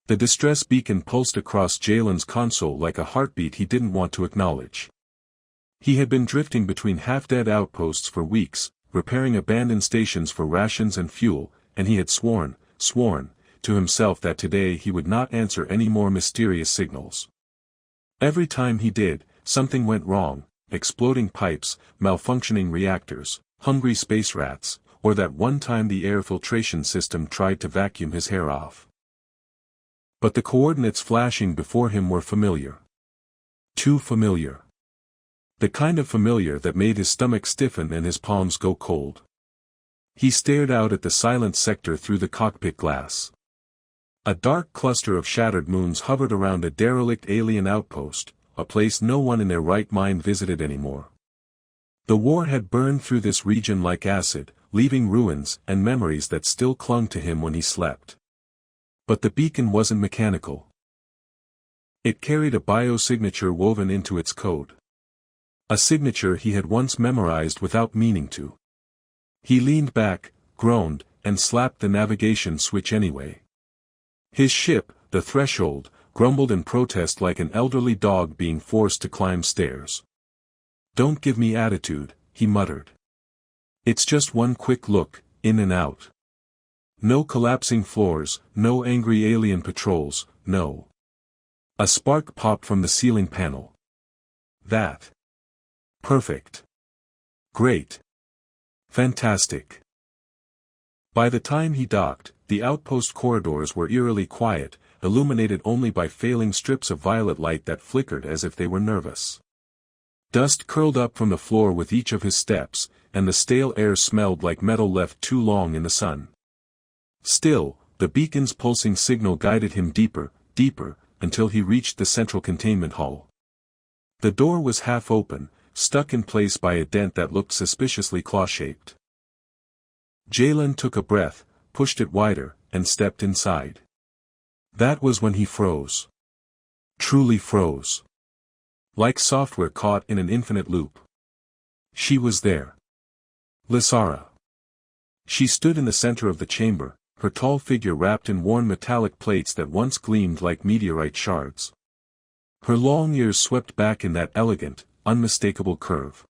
The distress beacon pulsed across Jalen's console like a heartbeat he didn't want to acknowledge. He had been drifting between half-dead outposts for weeks, repairing abandoned stations for rations and fuel, and he had sworn, to himself that today he would not answer any more mysterious signals. Every time he did, something went wrong: exploding pipes, malfunctioning reactors, hungry space rats, or that one time the air filtration system tried to vacuum his hair off. But the coordinates flashing before him were familiar. Too familiar. The kind of familiar that made his stomach stiffen and his palms go cold. He stared out at the silent sector through the cockpit glass. A dark cluster of shattered moons hovered around a derelict alien outpost, a place no one in their right mind visited anymore. The war had burned through this region like acid, leaving ruins and memories that still clung to him when he slept. But the beacon wasn't mechanical. It carried a biosignature woven into its code. A signature he had once memorized without meaning to. He leaned back, groaned, and slapped the navigation switch anyway. His ship, the Threshold, grumbled in protest like an elderly dog being forced to climb stairs. "Don't give me attitude," he muttered. "It's just one quick look, in and out. No collapsing floors, no angry alien patrols, no." A spark popped from the ceiling panel. That. Perfect. Great. Fantastic. By the time he docked, the outpost corridors were eerily quiet, illuminated only by failing strips of violet light that flickered as if they were nervous. Dust curled up from the floor with each of his steps, and the stale air smelled like metal left too long in the sun. Still, the beacon's pulsing signal guided him deeper, until he reached the central containment hall. The door was half open, stuck in place by a dent that looked suspiciously claw-shaped. Jalen took a breath, pushed it wider, and stepped inside. That was when he froze. Truly froze. Like software caught in an infinite loop. She was there. Lysara. She stood in the center of the chamber, her tall figure wrapped in worn metallic plates that once gleamed like meteorite shards. Her long ears swept back in that elegant, unmistakable curve.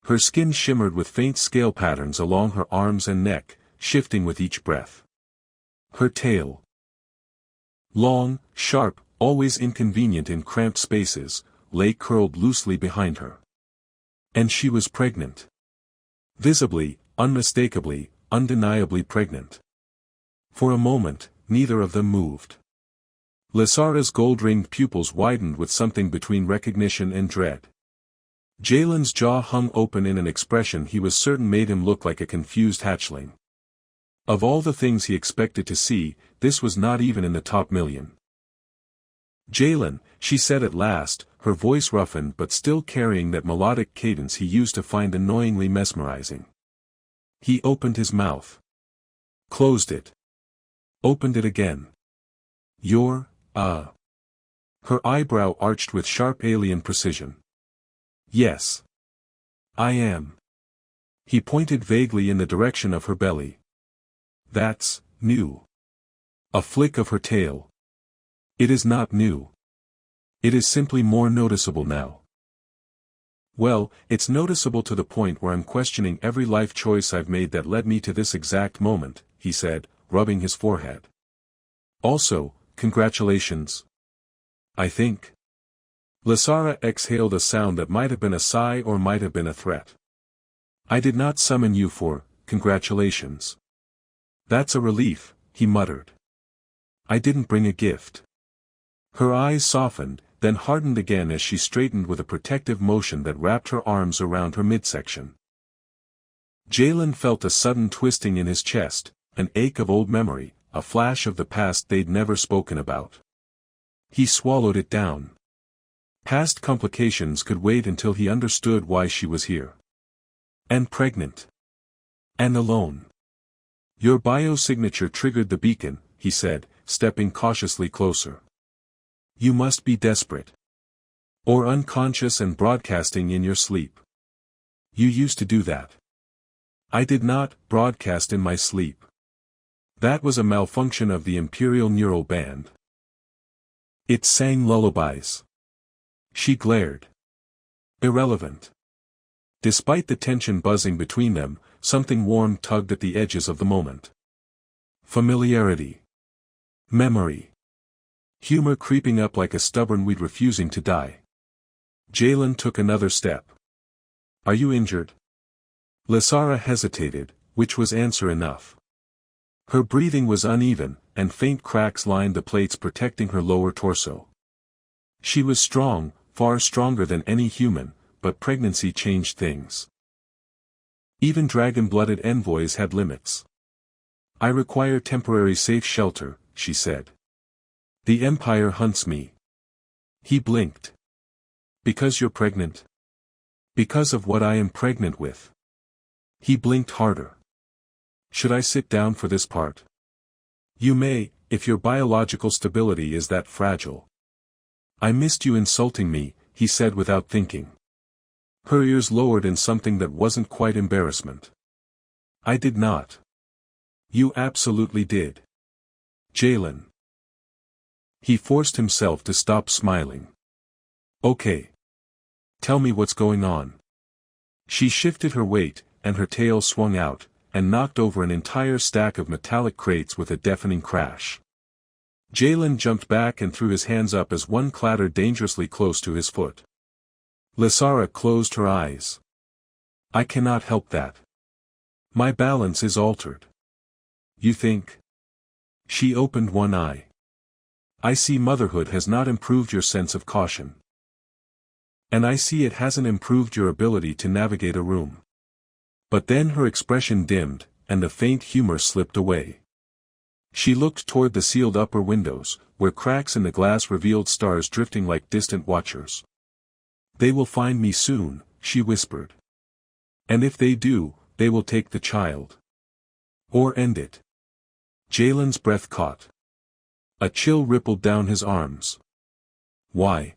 Her skin shimmered with faint scale patterns along her arms and neck, shifting with each breath. Her tail. Long, sharp, always inconvenient in cramped spaces, lay curled loosely behind her. And she was pregnant. Visibly, unmistakably, undeniably pregnant. For a moment, neither of them moved. Lysara's gold-ringed pupils widened with something between recognition and dread. Jalen's jaw hung open in an expression he was certain made him look like a confused hatchling. Of all the things he expected to see, this was not even in the top million. "Jalen," she said at last, her voice roughened but still carrying that melodic cadence he used to find annoyingly mesmerizing. He opened his mouth. Closed it. Opened it again. "You're, Her eyebrow arched with sharp alien precision. "Yes. I am." He pointed vaguely in the direction of her belly. "That's new." A flick of her tail. "It is not new. It is simply more noticeable now." "Well, it's noticeable to the point where I'm questioning every life choice I've made that led me to this exact moment," he said, rubbing his forehead. "Also, congratulations. I think." Lysara exhaled a sound that might have been a sigh or might have been a threat. "I did not summon you for congratulations." "That's a relief," he muttered. "I didn't bring a gift." Her eyes softened, then hardened again as she straightened with a protective motion that wrapped her arms around her midsection. Jalen felt a sudden twisting in his chest, an ache of old memory, a flash of the past they'd never spoken about. He swallowed it down. Past complications could wait until he understood why she was here. And pregnant. And alone. "Your biosignature triggered the beacon," he said, stepping cautiously closer. "You must be desperate. Or unconscious and broadcasting in your sleep. You used to do that." "I did not broadcast in my sleep. That was a malfunction of the imperial neural band." It sang lullabies. She glared. Irrelevant. Despite the tension buzzing between them, something warm tugged at the edges of the moment. Familiarity. Memory. Humor creeping up like a stubborn weed refusing to die. Jalen took another step. Are you injured? Lysara hesitated, which was answer enough. Her breathing was uneven, and faint cracks lined the plates protecting her lower torso. She was strong, far stronger than any human, but pregnancy changed things. Even dragon-blooded envoys had limits. I require temporary safe shelter, she said. The Empire hunts me. He blinked. Because you're pregnant? Because of what I am pregnant with. He blinked harder. Should I sit down for this part? You may, if your biological stability is that fragile. I missed you insulting me, he said without thinking. Her ears lowered in something that wasn't quite embarrassment. I did not. You absolutely did. Jalen. He forced himself to stop smiling. Okay. Tell me what's going on. She shifted her weight, and her tail swung out, and knocked over an entire stack of metallic crates with a deafening crash. Jalen jumped back and threw his hands up as one clattered dangerously close to his foot. Lysara closed her eyes. I cannot help that. My balance is altered. You think? She opened one eye. I see motherhood has not improved your sense of caution. And I see it hasn't improved your ability to navigate a room. But then her expression dimmed, and the faint humor slipped away. She looked toward the sealed upper windows, where cracks in the glass revealed stars drifting like distant watchers. They will find me soon, she whispered. And if they do, they will take the child. Or end it. Jalen's breath caught. A chill rippled down his arms. Why?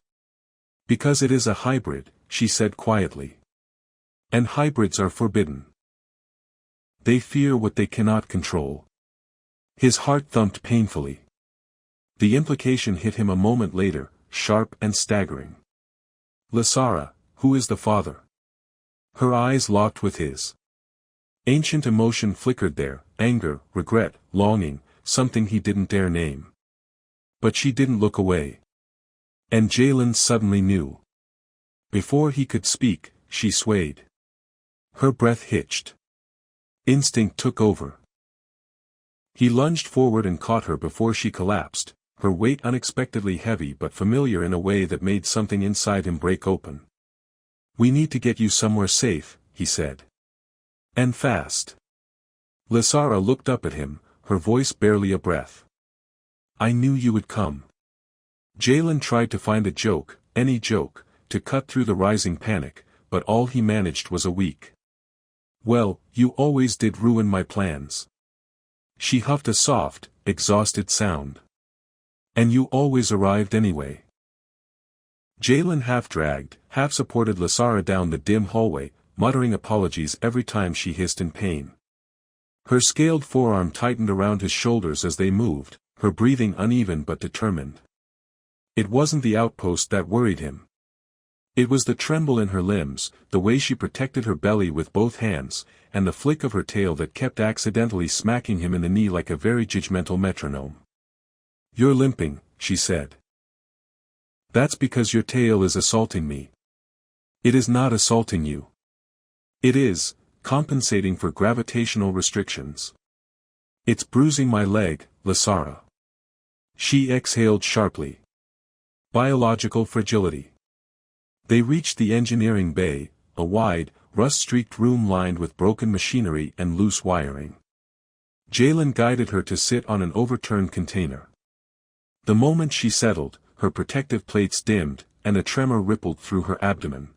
Because it is a hybrid, she said quietly. And hybrids are forbidden. They fear what they cannot control. His heart thumped painfully. The implication hit him a moment later, sharp and staggering. Lysara, who is the father? Her eyes locked with his. Ancient emotion flickered there, anger, regret, longing, something he didn't dare name. But she didn't look away. And Jalen suddenly knew. Before he could speak, she swayed. Her breath hitched. Instinct took over. He lunged forward and caught her before she collapsed, her weight unexpectedly heavy but familiar in a way that made something inside him break open. We need to get you somewhere safe, he said. And fast. Lysara looked up at him, her voice barely a breath. I knew you would come. Jalen tried to find a joke, any joke, to cut through the rising panic, but all he managed was a weak. Well, you always did ruin my plans. She huffed a soft, exhausted sound. And you always arrived anyway. Jalen half-dragged, half-supported Lysara down the dim hallway, muttering apologies every time she hissed in pain. Her scaled forearm tightened around his shoulders as they moved, her breathing uneven but determined. It wasn't the outpost that worried him. It was the tremble in her limbs, the way she protected her belly with both hands, and the flick of her tail that kept accidentally smacking him in the knee like a very judgmental metronome. You're limping, she said. That's because your tail is assaulting me. It is not assaulting you. It is, compensating for gravitational restrictions. It's bruising my leg, Lysara. She exhaled sharply. Biological fragility. They reached the engineering bay, a wide, rust-streaked room lined with broken machinery and loose wiring. Jalen guided her to sit on an overturned container. The moment she settled, her protective plates dimmed, and a tremor rippled through her abdomen.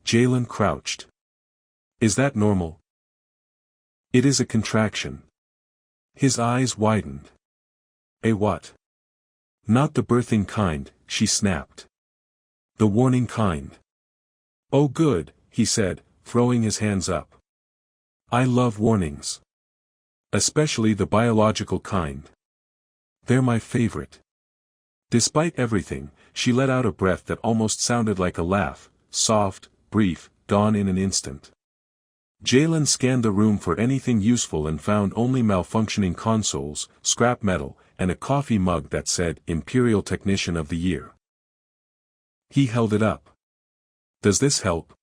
Jalen crouched. Is that normal? It is a contraction. His eyes widened. A what? Not the birthing kind, she snapped. The warning kind. Oh good, he said, throwing his hands up. I love warnings. Especially the biological kind. They're my favorite. Despite everything, she let out a breath that almost sounded like a laugh, soft, brief, gone in an instant. Jalen scanned the room for anything useful and found only malfunctioning consoles, scrap metal, and a coffee mug that said Imperial Technician of the Year. He held it up. "Does this help?"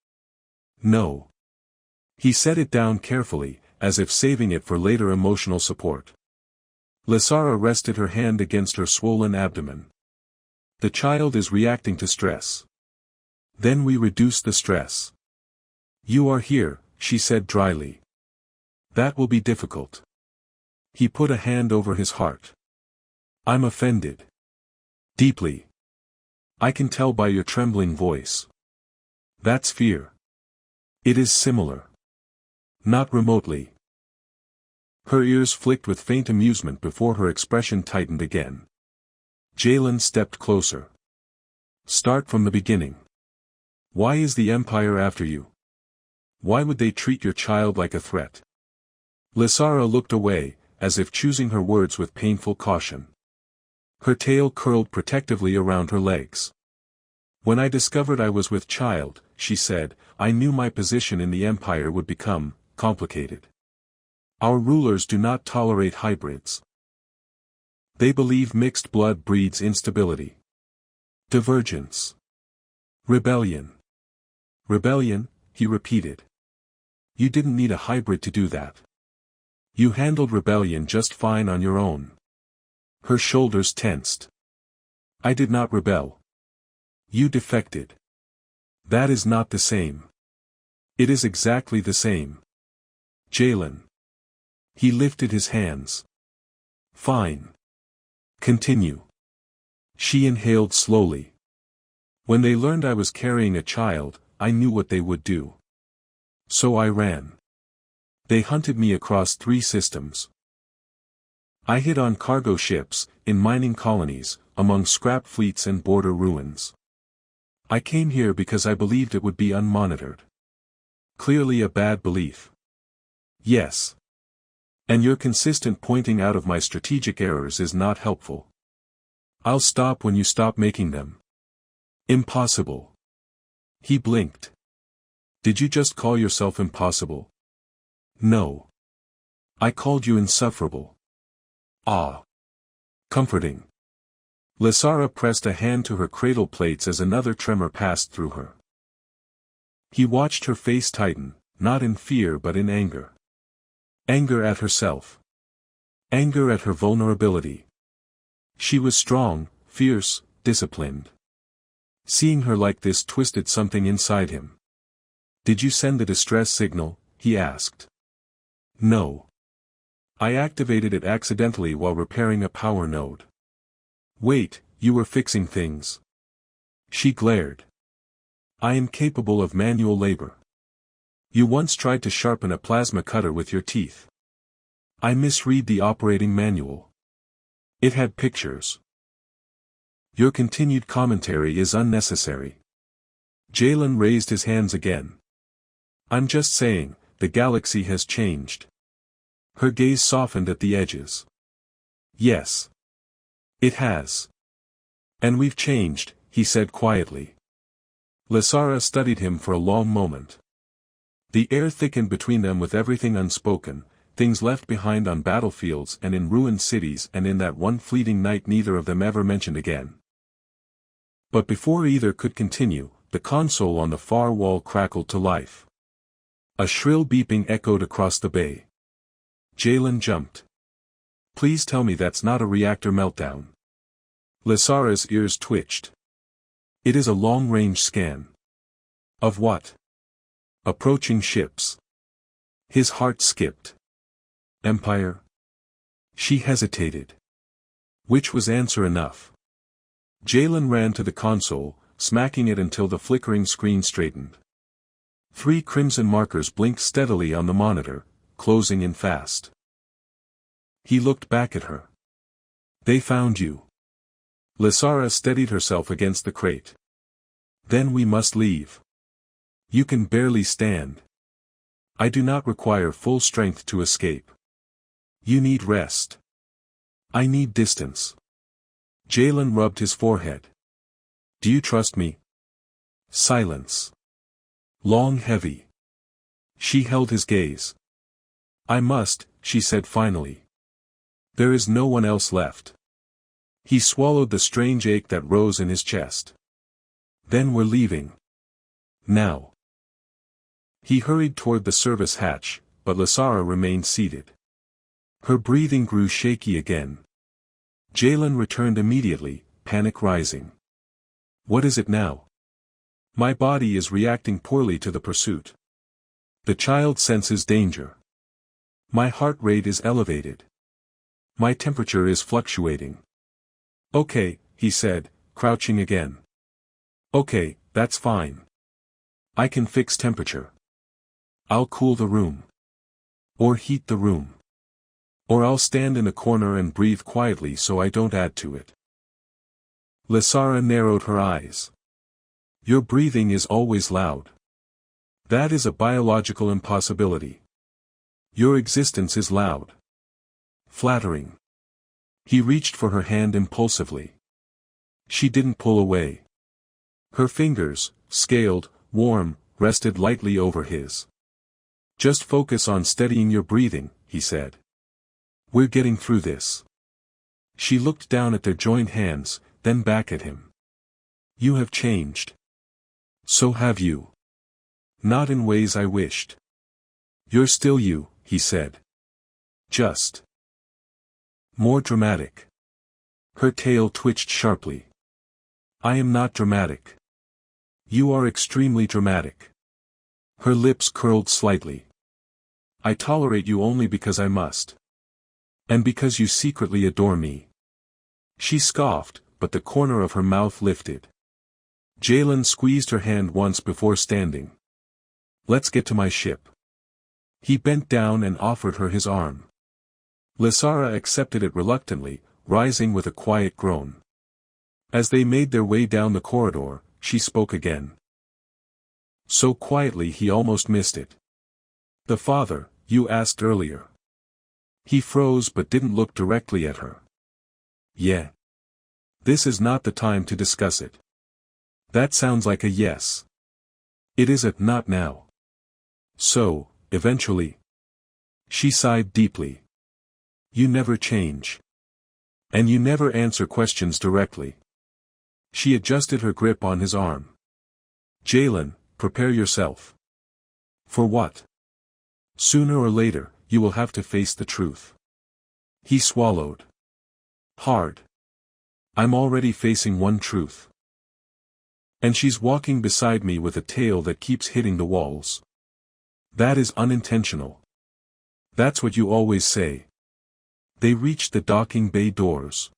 "No." He set it down carefully, as if saving it for later emotional support. Lysara rested her hand against her swollen abdomen. "The child is reacting to stress. Then we reduce the stress. You are here," she said dryly. "That will be difficult." He put a hand over his heart. "I'm offended. Deeply. I can tell by your trembling voice. That's fear." "It is similar. Not remotely." Her ears flicked with faint amusement before her expression tightened again. Jalen stepped closer. "Start from the beginning. Why is the Empire after you? Why would they treat your child like a threat?" Lysara looked away, as if choosing her words with painful caution. Her tail curled protectively around her legs. "When I discovered I was with child," she said, "I knew my position in the Empire would become complicated. Our rulers do not tolerate hybrids. They believe mixed blood breeds instability. Divergence. Rebellion." "Rebellion," he repeated. "You didn't need a hybrid to do that. You handled rebellion just fine on your own." Her shoulders tensed. "I did not rebel. You defected. That is not the same." "It is exactly the same. Jalen." He lifted his hands. "Fine. Continue." She inhaled slowly. "When they learned I was carrying a child, I knew what they would do. So I ran. They hunted me across 3 systems. I hid on cargo ships, in mining colonies, among scrap fleets and border ruins. I came here because I believed it would be unmonitored. Clearly a bad belief." "Yes. And your consistent pointing out of my strategic errors is not helpful. I'll stop when you stop making them." "Impossible." He blinked. "Did you just call yourself impossible?" "No. I called you insufferable." "Ah. Comforting." Lysara pressed a hand to her cradle plates as another tremor passed through her. He watched her face tighten, not in fear but in anger. Anger at herself. Anger at her vulnerability. She was strong, fierce, disciplined. Seeing her like this twisted something inside him. "Did you send the distress signal?" he asked. "No. I activated it accidentally while repairing a power node." "Wait, you were fixing things." She glared. "I am capable of manual labor. You once tried to sharpen a plasma cutter with your teeth. I misread the operating manual. It had pictures. Your continued commentary is unnecessary." Jalen raised his hands again. "I'm just saying, the galaxy has changed." Her gaze softened at the edges. "Yes. It has. And we've changed," he said quietly. Lysara studied him for a long moment. The air thickened between them with everything unspoken, things left behind on battlefields and in ruined cities, and in that one fleeting night neither of them ever mentioned again. But before either could continue, the console on the far wall crackled to life. A shrill beeping echoed across the bay. Jalen jumped. "Please tell me that's not a reactor meltdown." Lysara's ears twitched. "It is a long-range scan." "Of what?" "Approaching ships." His heart skipped. "Empire?" She hesitated. Which was answer enough. Jalen ran to the console, smacking it until the flickering screen straightened. 3 crimson markers blinked steadily on the monitor, closing in fast. He looked back at her. "They found you." Lysara steadied herself against the crate. "Then we must leave." "You can barely stand." "I do not require full strength to escape." "You need rest." "I need distance." Jalen rubbed his forehead. Do you trust me? Silence. Long heavy. She held his gaze. I must, she said finally. There is no one else left. He swallowed the strange ache that rose in his chest. Then we're leaving. Now. He hurried toward the service hatch, but Lasara remained seated. Her breathing grew shaky again. Jalen returned immediately, panic rising. What is it now? My body is reacting poorly to the pursuit. The child senses danger. My heart rate is elevated. My temperature is fluctuating. Okay, he said, crouching again. Okay, that's fine. I can fix temperature. I'll cool the room. Or heat the room. Or I'll stand in a corner and breathe quietly so I don't add to it. Lasara narrowed her eyes. Your breathing is always loud. That is a biological impossibility. Your existence is loud. Flattering. He reached for her hand impulsively. She didn't pull away. Her fingers, scaled, warm, rested lightly over his. Just focus on steadying your breathing, he said. We're getting through this. She looked down at their joined hands, then back at him. You have changed. So have you. Not in ways I wished. You're still you, he said. Just. More dramatic. Her tail twitched sharply. I am not dramatic. You are extremely dramatic. Her lips curled slightly. I tolerate you only because I must. And because you secretly adore me. She scoffed, but the corner of her mouth lifted. Jalen squeezed her hand once before standing. Let's get to my ship. He bent down and offered her his arm. Lasara accepted it reluctantly, rising with a quiet groan. As they made their way down the corridor, she spoke again. So quietly he almost missed it. The father, you asked earlier. He froze but didn't look directly at her. Yeah. This is not the time to discuss it. That sounds like a yes. It is a not now. So, eventually. She sighed deeply. You never change. And you never answer questions directly. She adjusted her grip on his arm. Jalen, prepare yourself. For what? Sooner or later, you will have to face the truth. He swallowed. Hard. I'm already facing one truth. And she's walking beside me with a tail that keeps hitting the walls. That is unintentional. That's what you always say. They reached the docking bay doors.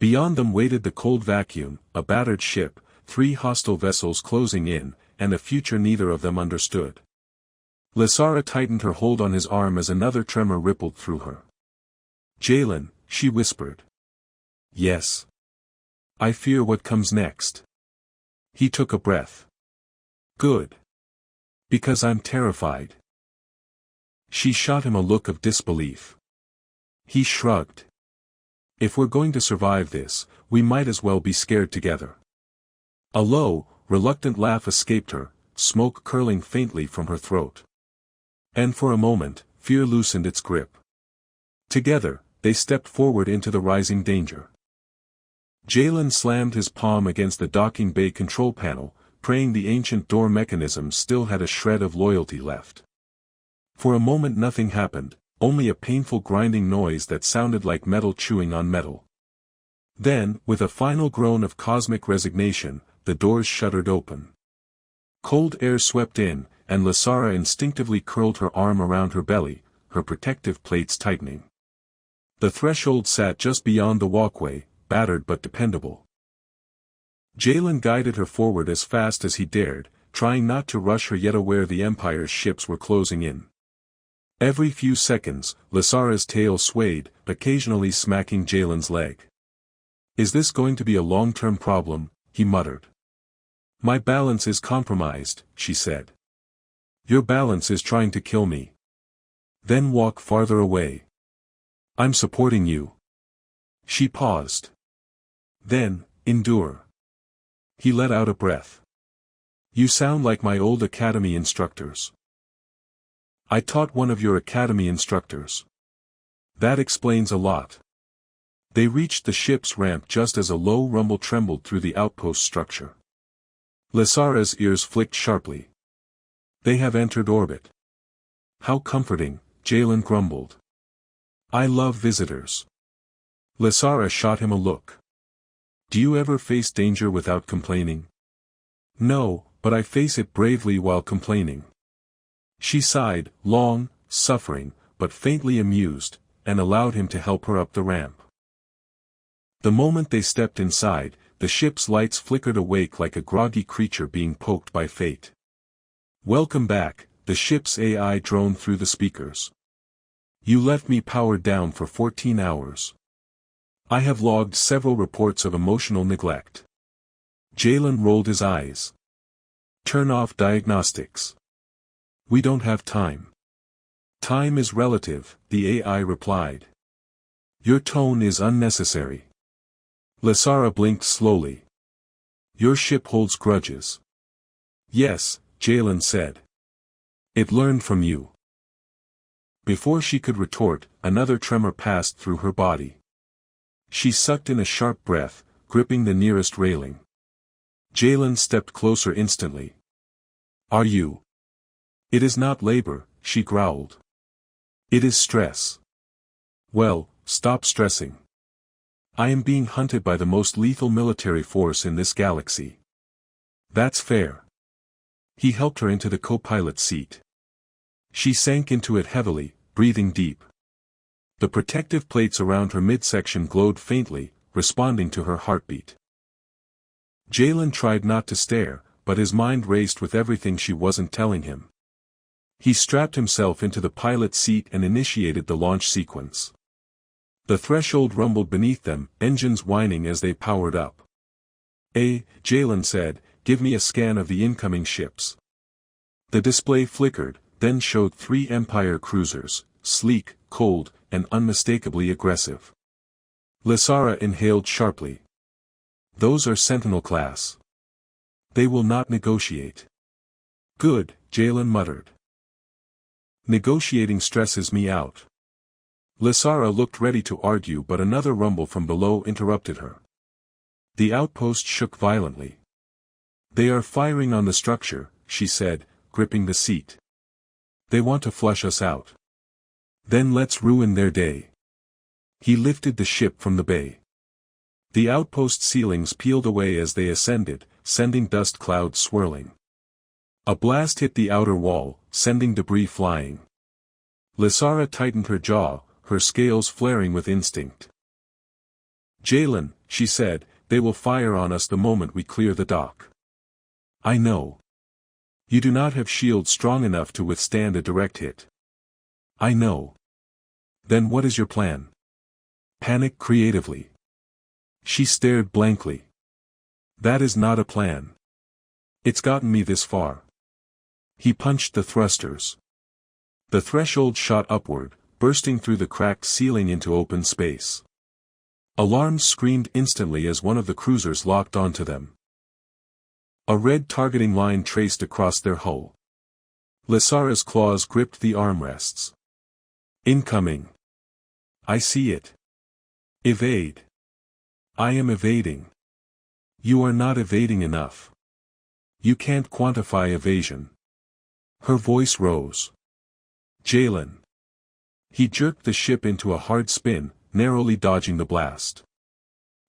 Beyond them waited the cold vacuum, a battered ship, 3 hostile vessels closing in, and a future neither of them understood. Lasara tightened her hold on his arm as another tremor rippled through her. Jalen, she whispered. Yes. I fear what comes next. He took a breath. Good. Because I'm terrified. She shot him a look of disbelief. He shrugged. If we're going to survive this, we might as well be scared together. A low, reluctant laugh escaped her, smoke curling faintly from her throat. And for a moment, fear loosened its grip. Together, they stepped forward into the rising danger. Jalen slammed his palm against the docking bay control panel, praying the ancient door mechanism still had a shred of loyalty left. For a moment nothing happened, only a painful grinding noise that sounded like metal chewing on metal. Then, with a final groan of cosmic resignation, the doors shuddered open. Cold air swept in, and Lasara instinctively curled her arm around her belly, her protective plates tightening. The threshold sat just beyond the walkway, battered but dependable. Jalen guided her forward as fast as he dared, trying not to rush her yet aware the Empire's ships were closing in. Every few seconds, Lasara's tail swayed, occasionally smacking Jalen's leg. Is this going to be a long-term problem? He muttered. My balance is compromised, she said. Your balance is trying to kill me. Then walk farther away. I'm supporting you. She paused. Then, endure. He let out a breath. You sound like my old academy instructors. I taught one of your academy instructors. That explains a lot. They reached the ship's ramp just as a low rumble trembled through the outpost structure. Lysara's ears flicked sharply. They have entered orbit. How comforting, Jalen grumbled. I love visitors. Lysara shot him a look. Do you ever face danger without complaining? No, but I face it bravely while complaining. She sighed, long, suffering, but faintly amused, and allowed him to help her up the ramp. The moment they stepped inside, the ship's lights flickered awake like a groggy creature being poked by fate. Welcome back, the ship's AI droned through the speakers. You left me powered down for 14 hours. I have logged several reports of emotional neglect. Jalen rolled his eyes. Turn off diagnostics. We don't have time. Time is relative, the AI replied. Your tone is unnecessary. Lysara blinked slowly. Your ship holds grudges. Yes, Jalen said. It learned from you. Before she could retort, another tremor passed through her body. She sucked in a sharp breath, gripping the nearest railing. Jalen stepped closer instantly. Are you? It is not labor, she growled. It is stress. Well, stop stressing. I am being hunted by the most lethal military force in this galaxy. That's fair. He helped her into the co-pilot seat. She sank into it heavily, breathing deep. The protective plates around her midsection glowed faintly, responding to her heartbeat. Jalen tried not to stare, but his mind raced with everything she wasn't telling him. He strapped himself into the pilot seat and initiated the launch sequence. The threshold rumbled beneath them, engines whining as they powered up. Jalen said, give me a scan of the incoming ships. The display flickered, then showed 3 Empire cruisers, sleek, cold, and unmistakably aggressive. Lysara inhaled sharply. Those are Sentinel class. They will not negotiate. Good, Jalen muttered. Negotiating stresses me out. Lysara looked ready to argue, but another rumble from below interrupted her. The outpost shook violently. They are firing on the structure, she said, gripping the seat. They want to flush us out. Then let's ruin their day. He lifted the ship from the bay. The outpost ceilings peeled away as they ascended, sending dust clouds swirling. A blast hit the outer wall, sending debris flying. Lysara tightened her jaw, her scales flaring with instinct. Jalen, she said, they will fire on us the moment we clear the dock. I know. You do not have shields strong enough to withstand a direct hit. I know. Then what is your plan? Panic creatively. She stared blankly. That is not a plan. It's gotten me this far. He punched the thrusters. The threshold shot upward, bursting through the cracked ceiling into open space. Alarms screamed instantly as one of the cruisers locked onto them. A red targeting line traced across their hull. Lysara's claws gripped the armrests. Incoming. I see it. Evade. I am evading. You are not evading enough. You can't quantify evasion. Her voice rose. Jalen. He jerked the ship into a hard spin, narrowly dodging the blast.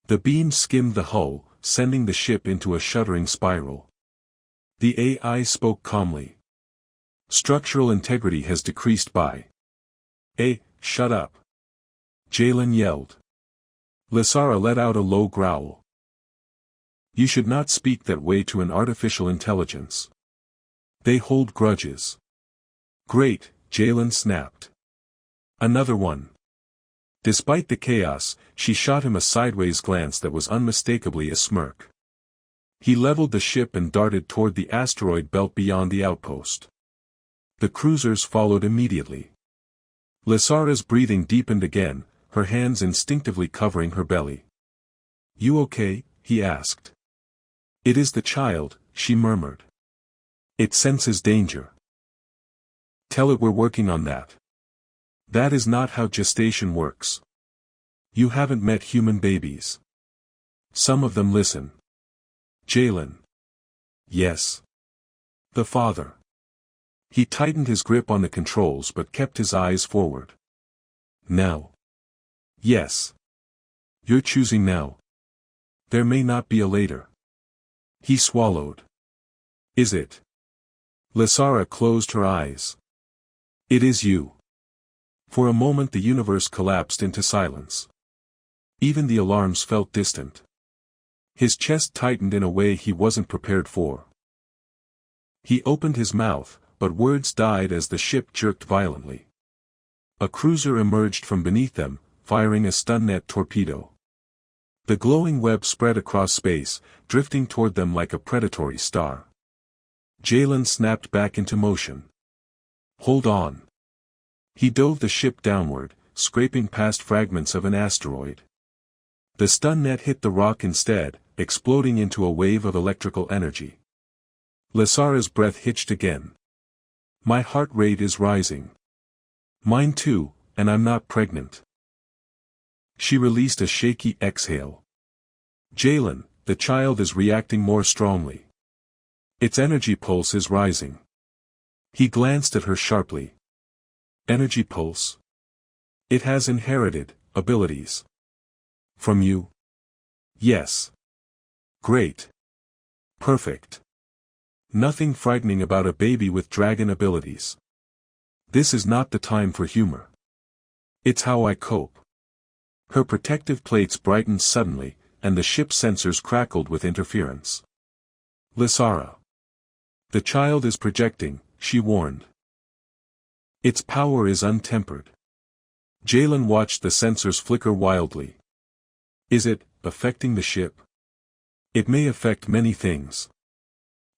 The beam skimmed the hull, sending the ship into a shuddering spiral. The AI spoke calmly. Structural integrity has decreased by. Shut up. Jalen yelled. Lysara let out a low growl. You should not speak that way to an artificial intelligence. They hold grudges. Great, Jalen snapped. Another one. Despite the chaos, she shot him a sideways glance that was unmistakably a smirk. He leveled the ship and darted toward the asteroid belt beyond the outpost. The cruisers followed immediately. Lysara's breathing deepened again, her hands instinctively covering her belly. You okay? He asked. It is the child, she murmured. It senses danger. Tell it we're working on that. That is not how gestation works. You haven't met human babies. Some of them listen. Jalen. Yes. The father. He tightened his grip on the controls but kept his eyes forward. Now. Yes. You're choosing now. There may not be a later. He swallowed. Is it? Lysara closed her eyes. It is you. For a moment the universe collapsed into silence. Even the alarms felt distant. His chest tightened in a way he wasn't prepared for. He opened his mouth, but words died as the ship jerked violently. A cruiser emerged from beneath them, firing a stun-net torpedo. The glowing web spread across space, drifting toward them like a predatory star. Jalen snapped back into motion. Hold on. He dove the ship downward, scraping past fragments of an asteroid. The stun net hit the rock instead, exploding into a wave of electrical energy. Lysara's breath hitched again. My heart rate is rising. Mine too, and I'm not pregnant. She released a shaky exhale. Jalen, the child is reacting more strongly. Its energy pulse is rising. He glanced at her sharply. Energy pulse? It has inherited abilities. From you? Yes. Great. Perfect. Nothing frightening about a baby with dragon abilities. This is not the time for humor. It's how I cope. Her protective plates brightened suddenly, and the ship's sensors crackled with interference. Lysara. The child is projecting, she warned. Its power is untempered. Jalen watched the sensors flicker wildly. Is it affecting the ship? It may affect many things.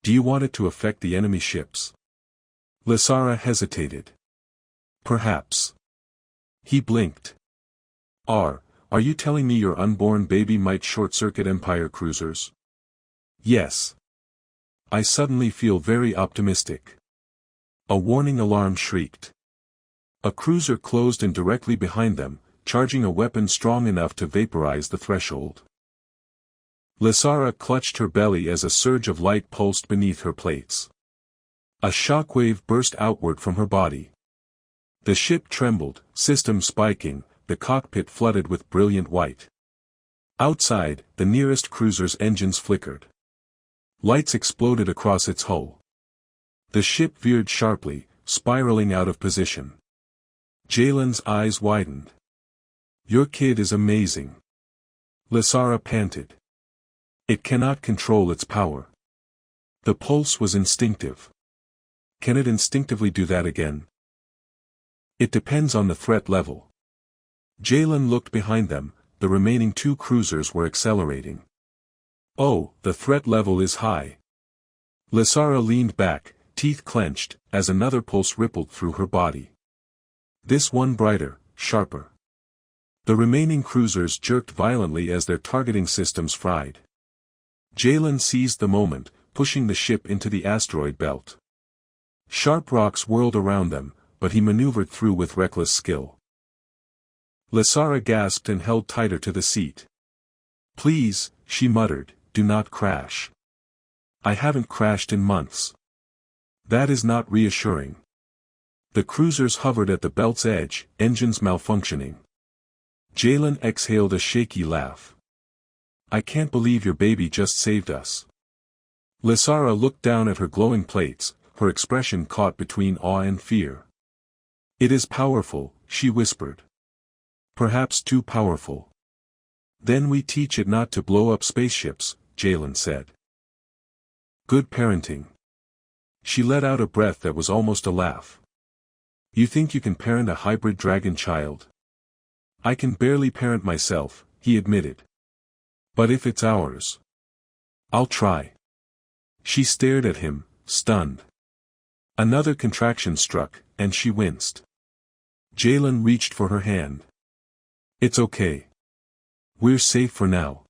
Do you want it to affect the enemy ships? Lysara hesitated. Perhaps. He blinked. Are you telling me your unborn baby might short-circuit Empire cruisers? Yes. I suddenly feel very optimistic. A warning alarm shrieked. A cruiser closed in directly behind them, charging a weapon strong enough to vaporize the threshold. Lysara clutched her belly as a surge of light pulsed beneath her plates. A shockwave burst outward from her body. The ship trembled, system spiking, the cockpit flooded with brilliant white. Outside, the nearest cruiser's engines flickered. Lights exploded across its hull. The ship veered sharply, spiraling out of position. Jalen's eyes widened. Your kid is amazing. Lysara panted. It cannot control its power. The pulse was instinctive. Can it instinctively do that again? It depends on the threat level. Jalen looked behind them, the remaining two cruisers were accelerating. Oh, the threat level is high. Lysara leaned back, teeth clenched, as another pulse rippled through her body. This one brighter, sharper. The remaining cruisers jerked violently as their targeting systems fried. Jalen seized the moment, pushing the ship into the asteroid belt. Sharp rocks whirled around them, but he maneuvered through with reckless skill. Lysara gasped and held tighter to the seat. Please, she muttered, do not crash. I haven't crashed in months. That is not reassuring. The cruisers hovered at the belt's edge, engines malfunctioning. Jalen exhaled a shaky laugh. I can't believe your baby just saved us. Lysara looked down at her glowing plates, her expression caught between awe and fear. It is powerful, she whispered. Perhaps too powerful. Then we teach it not to blow up spaceships, Jalen said. Good parenting. She let out a breath that was almost a laugh. You think you can parent a hybrid dragon child? I can barely parent myself, he admitted. But if it's ours, I'll try. She stared at him, stunned. Another contraction struck, and she winced. Jalen reached for her hand. It's okay. We're safe for now.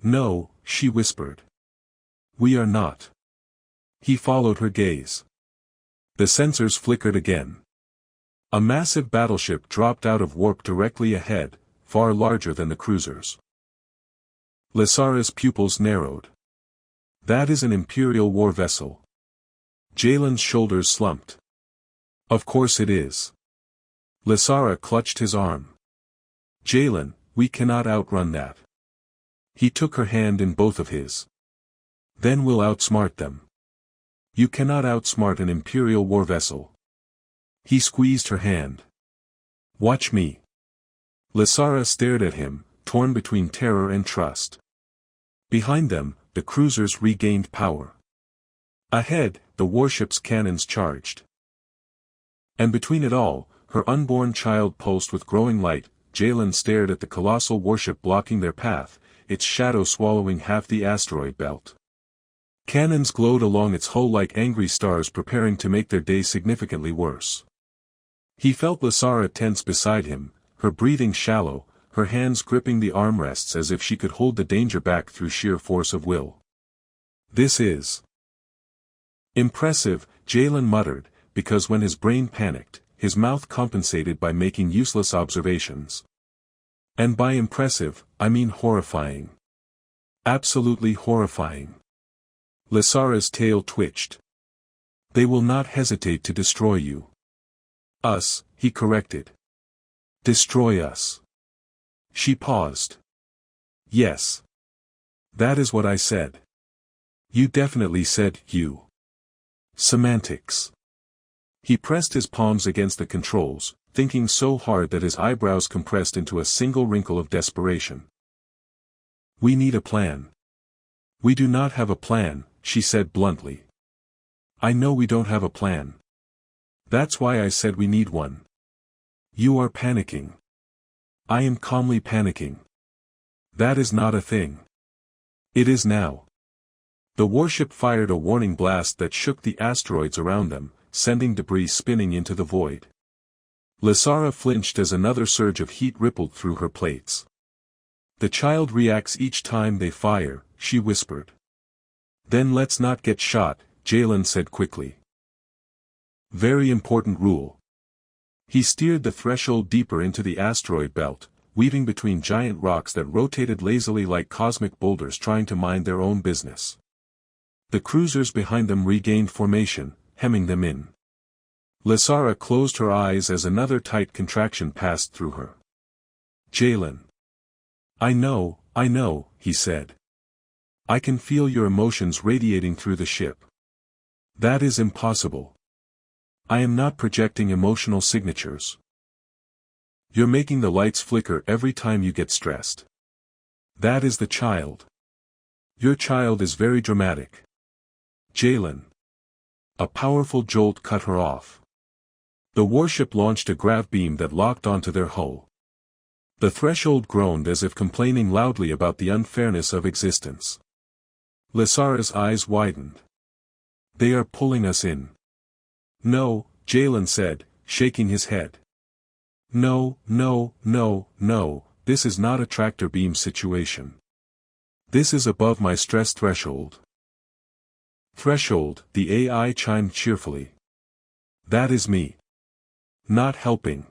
No, she whispered. We are not. He followed her gaze. The sensors flickered again. A massive battleship dropped out of warp directly ahead, far larger than the cruisers. Lysara's pupils narrowed. That is an Imperial war vessel. Jalen's shoulders slumped. Of course it is. Lysara clutched his arm. Jalen, we cannot outrun that. He took her hand in both of his. Then we'll outsmart them. You cannot outsmart an Imperial war vessel. He squeezed her hand. Watch me. Lysara stared at him, torn between terror and trust. Behind them, the cruisers regained power. Ahead, the warship's cannons charged. And between it all, her unborn child pulsed with growing light. Jalen stared at the colossal warship blocking their path, its shadow swallowing half the asteroid belt. Cannons glowed along its hull like angry stars preparing to make their day significantly worse. He felt Lysara tense beside him, her breathing shallow, her hands gripping the armrests as if she could hold the danger back through sheer force of will. This is impressive, Jalen muttered, because when his brain panicked, his mouth compensated by making useless observations. And by impressive, I mean horrifying. Absolutely horrifying. Lysara's tail twitched. They will not hesitate to destroy you. Us, he corrected. Destroy us. She paused. Yes. That is what I said. You definitely said you. Semantics. He pressed his palms against the controls, thinking so hard that his eyebrows compressed into a single wrinkle of desperation. We need a plan. We do not have a plan, she said bluntly. I know we don't have a plan. That's why I said we need one. You are panicking. I am calmly panicking. That is not a thing. It is now. The warship fired a warning blast that shook the asteroids around them, sending debris spinning into the void. Lysara flinched as another surge of heat rippled through her plates. The child reacts each time they fire, she whispered. Then let's not get shot, Jalen said quickly. Very important rule. He steered the threshold deeper into the asteroid belt, weaving between giant rocks that rotated lazily like cosmic boulders trying to mind their own business. The cruisers behind them regained formation, hemming them in. Lysara closed her eyes as another tight contraction passed through her. Jalen. I know, he said. I can feel your emotions radiating through the ship. That is impossible. I am not projecting emotional signatures. You're making the lights flicker every time you get stressed. That is the child. Your child is very dramatic. Jalen. A powerful jolt cut her off. The warship launched a grav beam that locked onto their hull. The threshold groaned as if complaining loudly about the unfairness of existence. Lysara's eyes widened. They are pulling us in. No, Jalen said, shaking his head. No, this is not a tractor beam situation. This is above my stress threshold. Threshold, the AI chimed cheerfully. That is me. Not helping.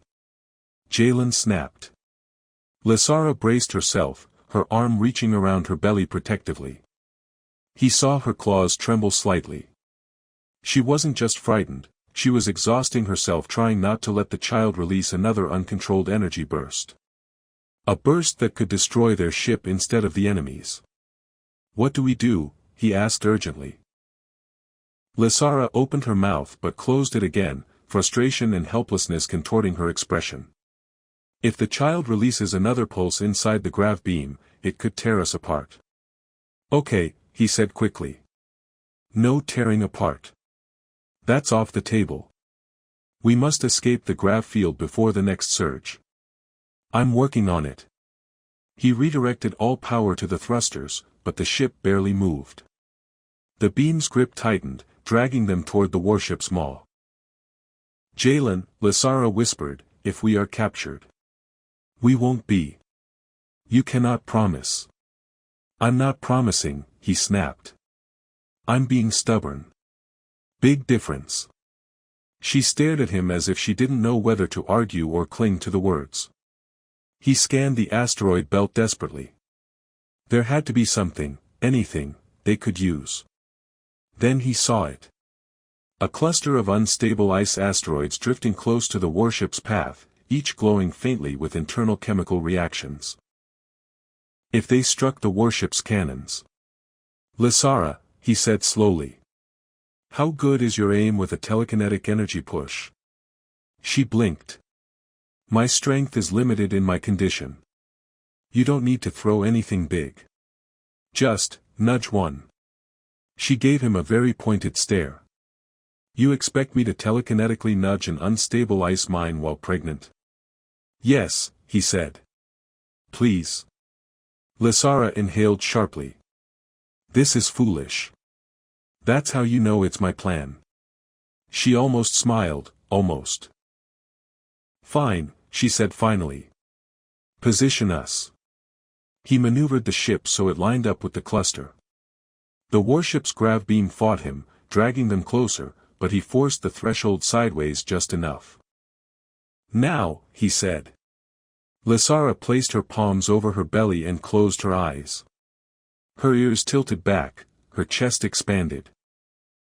Jalen snapped. Lysara braced herself, her arm reaching around her belly protectively. He saw her claws tremble slightly. She wasn't just frightened, she was exhausting herself trying not to let the child release another uncontrolled energy burst. A burst that could destroy their ship instead of the enemy's. What do we do? He asked urgently. Lysara opened her mouth but closed it again, frustration and helplessness contorting her expression. If the child releases another pulse inside the grav beam, it could tear us apart. Okay, he said quickly. No tearing apart. That's off the table. We must escape the grav field before the next surge. I'm working on it. He redirected all power to the thrusters, but the ship barely moved. The beam's grip tightened, dragging them toward the warship's maw. Jalen, Lysara whispered, if we are captured. We won't be. You cannot promise. I'm not promising, he snapped. I'm being stubborn. Big difference. She stared at him as if she didn't know whether to argue or cling to the words. He scanned the asteroid belt desperately. There had to be something, anything, they could use. Then he saw it. A cluster of unstable ice asteroids drifting close to the warship's path, each glowing faintly with internal chemical reactions. If they struck the warship's cannons. Lysara, he said slowly. How good is your aim with a telekinetic energy push? She blinked. My strength is limited in my condition. You don't need to throw anything big. Just, nudge one. She gave him a very pointed stare. You expect me to telekinetically nudge an unstable ice mine while pregnant? Yes, he said. Please. Lysara inhaled sharply. This is foolish. That's how you know it's my plan. She almost smiled, almost. Fine, she said finally. Position us. He maneuvered the ship so it lined up with the cluster. The warship's grav beam fought him, dragging them closer, but he forced the threshold sideways just enough. Now, he said. Lysara placed her palms over her belly and closed her eyes. Her ears tilted back, her chest expanded.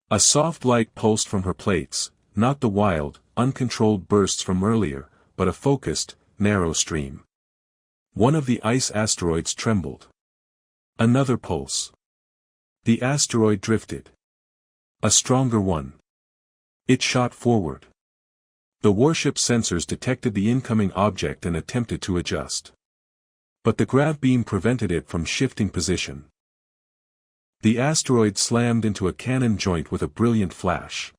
A soft light pulsed from her plates, not the wild, uncontrolled bursts from earlier, but a focused, narrow stream. One of the ice asteroids trembled. Another pulse. The asteroid drifted. A stronger one. It shot forward. The warship's sensors detected the incoming object and attempted to adjust. But the grav beam prevented it from shifting position. The asteroid slammed into a cannon joint with a brilliant flash.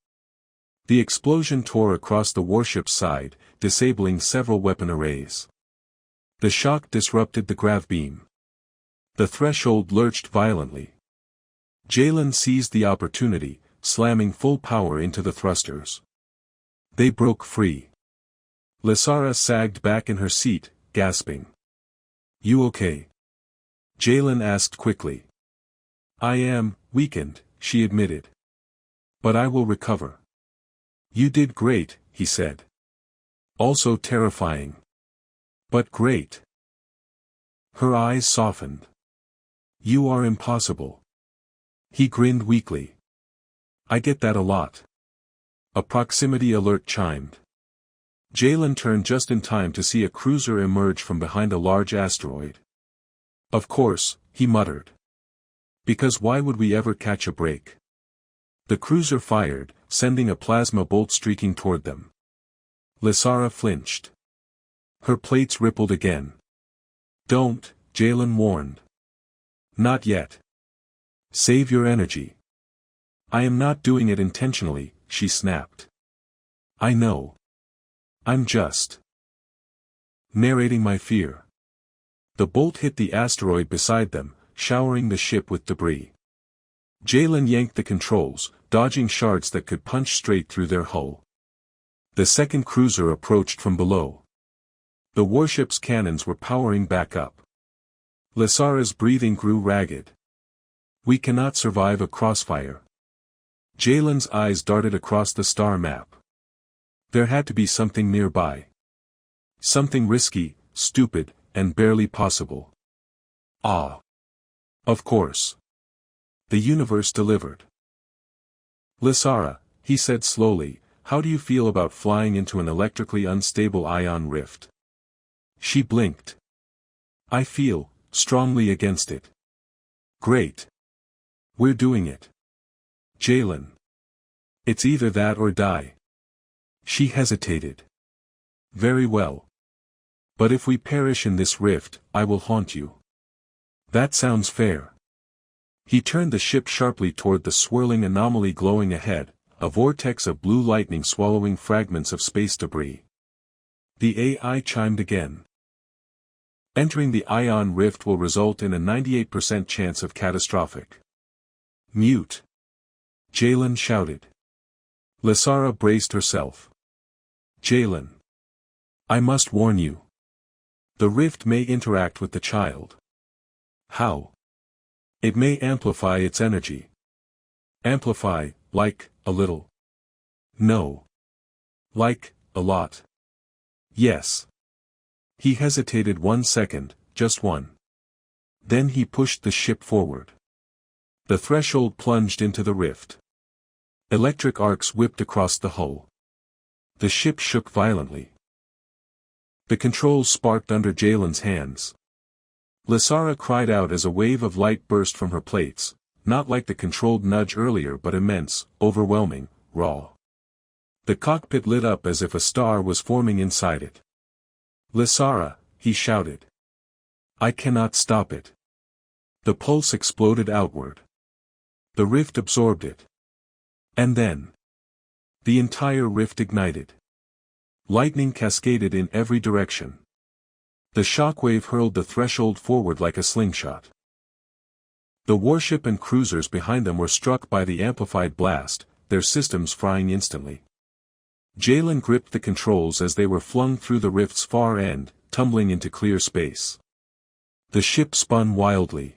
The explosion tore across the warship's side, disabling several weapon arrays. The shock disrupted the grav beam. The threshold lurched violently. Jalen seized the opportunity, slamming full power into the thrusters. They broke free. Lysara sagged back in her seat, gasping. You okay? Jalen asked quickly. I am, weakened, she admitted. But I will recover. You did great, he said. Also terrifying. But great. Her eyes softened. You are impossible. He grinned weakly. I get that a lot. A proximity alert chimed. Jalen turned just in time to see a cruiser emerge from behind a large asteroid. Of course, he muttered. Because why would we ever catch a break? The cruiser fired, sending a plasma bolt streaking toward them. Lysara flinched. Her plates rippled again. Don't, Jalen warned. Not yet. Save your energy. I am not doing it intentionally, she snapped. I know. I'm just narrating my fear. The bolt hit the asteroid beside them, showering the ship with debris. Jalen yanked the controls, dodging shards that could punch straight through their hull. The second cruiser approached from below. The warship's cannons were powering back up. Lysara's breathing grew ragged. We cannot survive a crossfire. Jalen's eyes darted across the star map. There had to be something nearby. Something risky, stupid, and barely possible. Ah. Of course. The universe delivered. Lysara, he said slowly, how do you feel about flying into an electrically unstable ion rift? She blinked. I feel strongly against it. Great. We're doing it. Jalen. It's either that or die. She hesitated. Very well. But if we perish in this rift, I will haunt you. That sounds fair. He turned the ship sharply toward the swirling anomaly glowing ahead, a vortex of blue lightning swallowing fragments of space debris. The AI chimed again. Entering the ion rift will result in a 98% chance of catastrophic. Mute. Jalen shouted. Lysara braced herself. Jalen. I must warn you. The rift may interact with the child. How? It may amplify its energy. Amplify, like, a little. No. Like, a lot. Yes. He hesitated 1 second, just one. Then he pushed the ship forward. The threshold plunged into the rift. Electric arcs whipped across the hull. The ship shook violently. The controls sparked under Jalen's hands. Lysara cried out as a wave of light burst from her plates, not like the controlled nudge earlier but immense, overwhelming, raw. The cockpit lit up as if a star was forming inside it. Lysara, he shouted. I cannot stop it. The pulse exploded outward. The rift absorbed it. And then the entire rift ignited. Lightning cascaded in every direction. The shockwave hurled the threshold forward like a slingshot. The warship and cruisers behind them were struck by the amplified blast, their systems frying instantly. Jalen gripped the controls as they were flung through the rift's far end, tumbling into clear space. The ship spun wildly.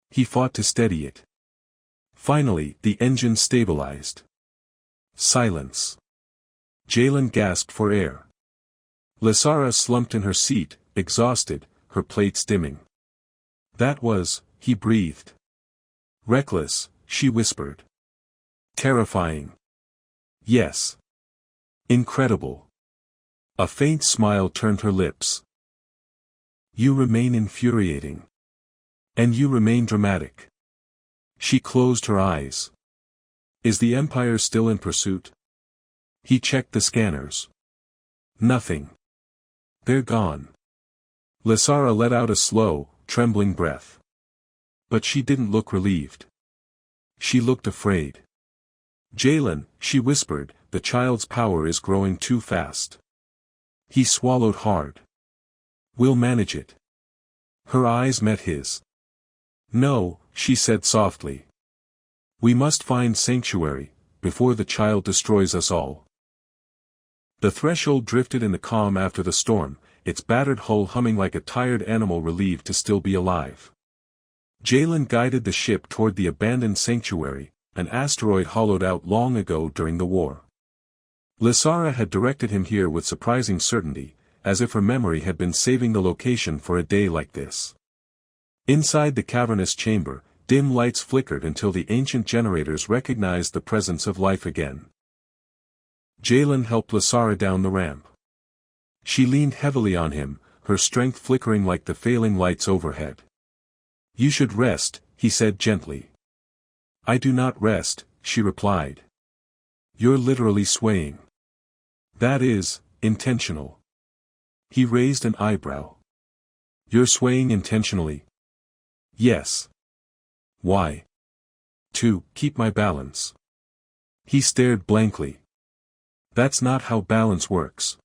He fought to steady it. Finally, the engine stabilized. Silence. Jalen gasped for air. Lysara slumped in her seat, exhausted, her plates dimming. That was, he breathed. Reckless, she whispered. Terrifying. Yes. Incredible. A faint smile turned her lips. You remain infuriating. And you remain dramatic. She closed her eyes. Is the Empire still in pursuit? He checked the scanners. Nothing. They're gone. Lysara let out a slow, trembling breath. But she didn't look relieved. She looked afraid. Jalen, she whispered, the child's power is growing too fast. He swallowed hard. We'll manage it. Her eyes met his. No, she said softly. We must find sanctuary, before the child destroys us all. The threshold drifted in the calm after the storm, its battered hull humming like a tired animal relieved to still be alive. Jalen guided the ship toward the abandoned sanctuary, an asteroid hollowed out long ago during the war. Lysara had directed him here with surprising certainty, as if her memory had been saving the location for a day like this. Inside the cavernous chamber, dim lights flickered until the ancient generators recognized the presence of life again. Jalen helped Lysara down the ramp. She leaned heavily on him, her strength flickering like the failing lights overhead. You should rest, he said gently. I do not rest, she replied. You're literally swaying. That is, intentional. He raised an eyebrow. You're swaying intentionally? Yes. Why? To keep my balance. He stared blankly. That's not how balance works.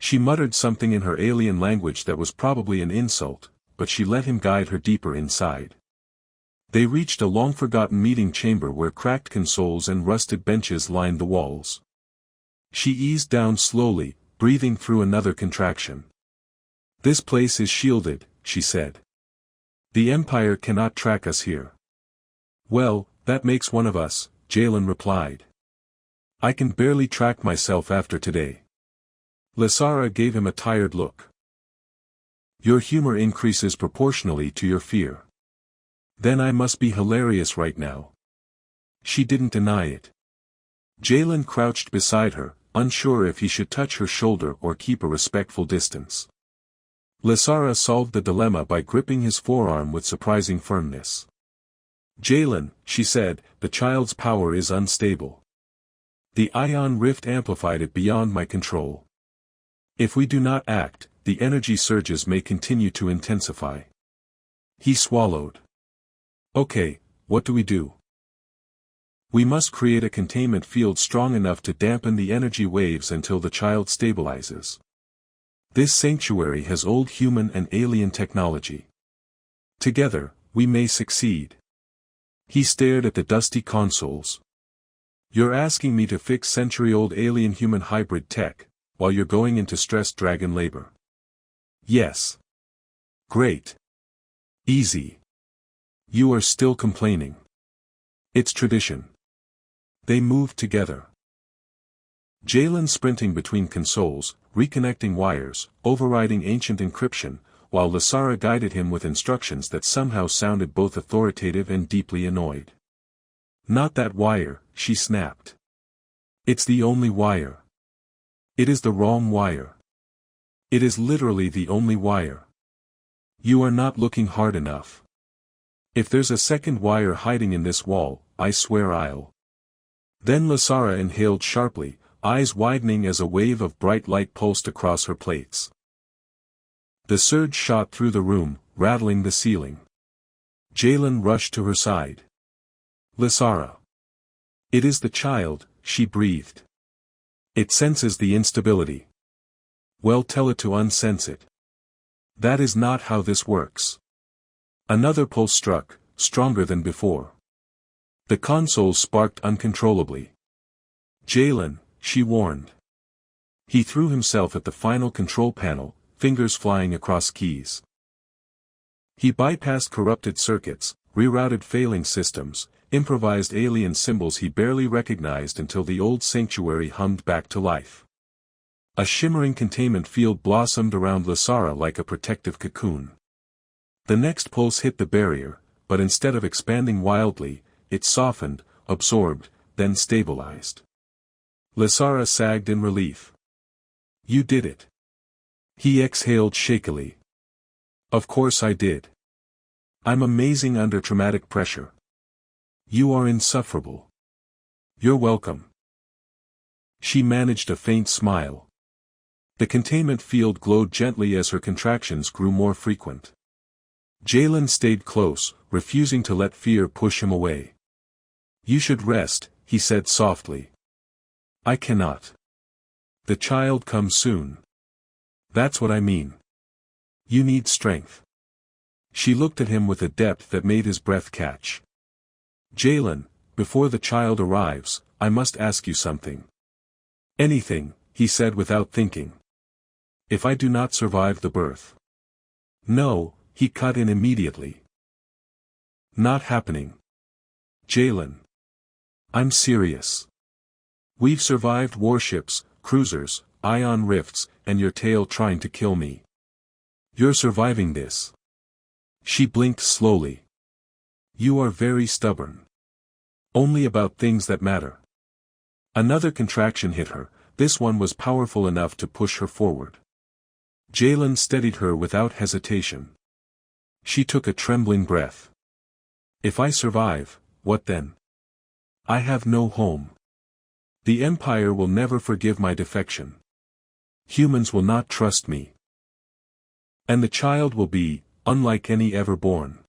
She muttered something in her alien language that was probably an insult, but she let him guide her deeper inside. They reached a long-forgotten meeting chamber where cracked consoles and rusted benches lined the walls. She eased down slowly, breathing through another contraction. This place is shielded, she said. The Empire cannot track us here. Well, that makes one of us, Jalen replied. I can barely track myself after today. Lysara gave him a tired look. Your humor increases proportionally to your fear. Then I must be hilarious right now. She didn't deny it. Jalen crouched beside her, unsure if he should touch her shoulder or keep a respectful distance. Lysara solved the dilemma by gripping his forearm with surprising firmness. Jalen, she said, the child's power is unstable. The ion rift amplified it beyond my control. If we do not act, the energy surges may continue to intensify. He swallowed. Okay, what do we do? We must create a containment field strong enough to dampen the energy waves until the child stabilizes. This sanctuary has old human and alien technology. Together, we may succeed. He stared at the dusty consoles. You're asking me to fix century-old alien-human hybrid tech, while you're going into stressed dragon labor. Yes. Great. Easy. You are still complaining. It's tradition. They moved together. Jalen sprinting between consoles, reconnecting wires, overriding ancient encryption, while Lasara guided him with instructions that somehow sounded both authoritative and deeply annoyed. Not that wire, she snapped. It's the only wire. It is the wrong wire. It is literally the only wire. You are not looking hard enough. If there's a second wire hiding in this wall, I swear I'll. Then Lasara inhaled sharply, eyes widening as a wave of bright light pulsed across her plates. The surge shot through the room, rattling the ceiling. Jalen rushed to her side. Lasara. It is the child, she breathed. It senses the instability. Well, tell it to unsense it. That is not how this works. Another pulse struck, stronger than before. The console sparked uncontrollably. Jalen, she warned. He threw himself at the final control panel, fingers flying across keys. He bypassed corrupted circuits, rerouted failing systems, improvised alien symbols he barely recognized until the old sanctuary hummed back to life. A shimmering containment field blossomed around Lasara like a protective cocoon. The next pulse hit the barrier, but instead of expanding wildly, it softened, absorbed, then stabilized. Lasara sagged in relief. You did it. He exhaled shakily. Of course I did. I'm amazing under traumatic pressure. You are insufferable. You're welcome. She managed a faint smile. The containment field glowed gently as her contractions grew more frequent. Jalen stayed close, refusing to let fear push him away. You should rest, he said softly. I cannot. The child comes soon. That's what I mean. You need strength. She looked at him with a depth that made his breath catch. Jalen, before the child arrives, I must ask you something. Anything, he said without thinking. If I do not survive the birth. No, he cut in immediately. Not happening. Jalen. I'm serious. We've survived warships, cruisers, ion rifts, and your tail trying to kill me. You're surviving this. She blinked slowly. You are very stubborn. Only about things that matter. Another contraction hit her, this one was powerful enough to push her forward. Jalen steadied her without hesitation. She took a trembling breath. If I survive, what then? I have no home. The Empire will never forgive my defection. Humans will not trust me. And the child will be, unlike any ever born.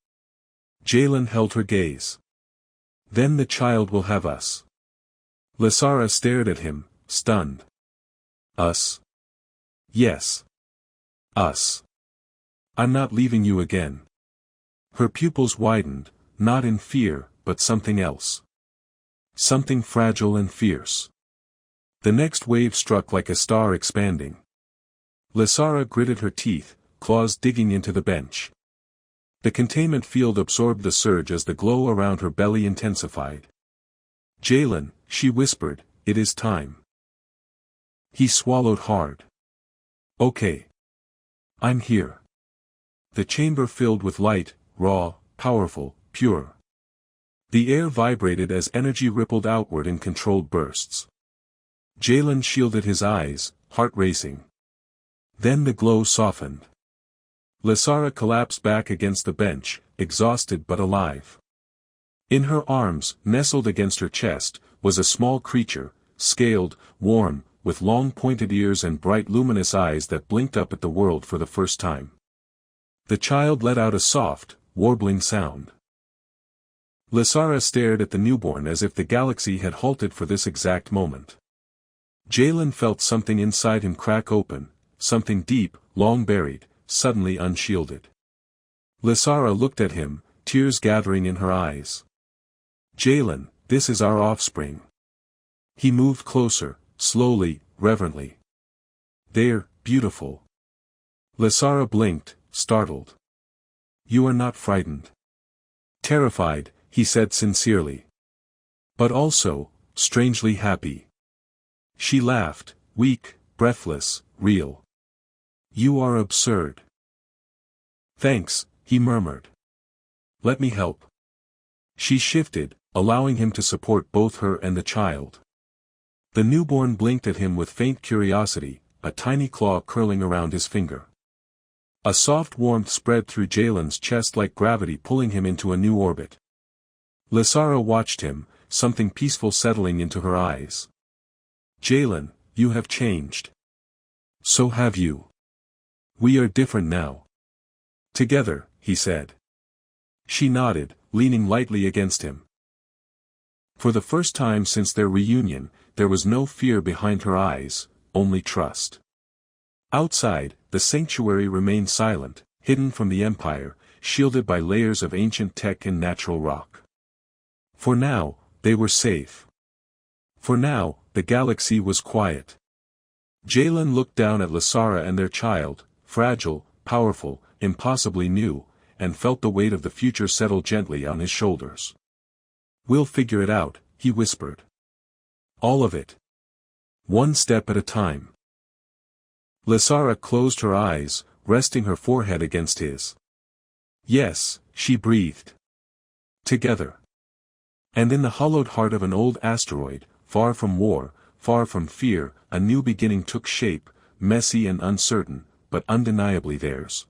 Jalen held her gaze. Then the child will have us. Lasara stared at him, stunned. Us? Yes. Us. I'm not leaving you again. Her pupils widened, not in fear, but something else. Something fragile and fierce. The next wave struck like a star expanding. Lasara gritted her teeth, claws digging into the bench. The containment field absorbed the surge as the glow around her belly intensified. Jalen, she whispered, it is time. He swallowed hard. Okay. I'm here. The chamber filled with light, raw, powerful, pure. The air vibrated as energy rippled outward in controlled bursts. Jalen shielded his eyes, heart racing. Then the glow softened. Lasara collapsed back against the bench, exhausted but alive. In her arms, nestled against her chest, was a small creature, scaled, warm, with long pointed ears and bright luminous eyes that blinked up at the world for the first time. The child let out a soft, warbling sound. Lasara stared at the newborn as if the galaxy had halted for this exact moment. Jalen felt something inside him crack open, something deep, long buried, suddenly unshielded. Lasara looked at him, tears gathering in her eyes. Jalen, this is our offspring. He moved closer, slowly, reverently. They're beautiful. Lasara blinked, startled. You are not frightened. Terrified, he said sincerely. But also, strangely happy. She laughed, weak, breathless, real. You are absurd. Thanks, he murmured. Let me help. She shifted, allowing him to support both her and the child. The newborn blinked at him with faint curiosity, a tiny claw curling around his finger. A soft warmth spread through Jalen's chest like gravity pulling him into a new orbit. Lysara watched him, something peaceful settling into her eyes. Jalen, you have changed. So have you. We are different now. Together, he said. She nodded, leaning lightly against him. For the first time since their reunion, there was no fear behind her eyes, only trust. Outside, the sanctuary remained silent, hidden from the Empire, shielded by layers of ancient tech and natural rock. For now, they were safe. For now, the galaxy was quiet. Jalen looked down at Lysara and their child, fragile, powerful, impossibly new, and felt the weight of the future settle gently on his shoulders. We'll figure it out, he whispered. All of it. One step at a time. Lysara closed her eyes, resting her forehead against his. Yes, she breathed. Together. And in the hollowed heart of an old asteroid, far from war, far from fear, a new beginning took shape, messy and uncertain, but undeniably theirs.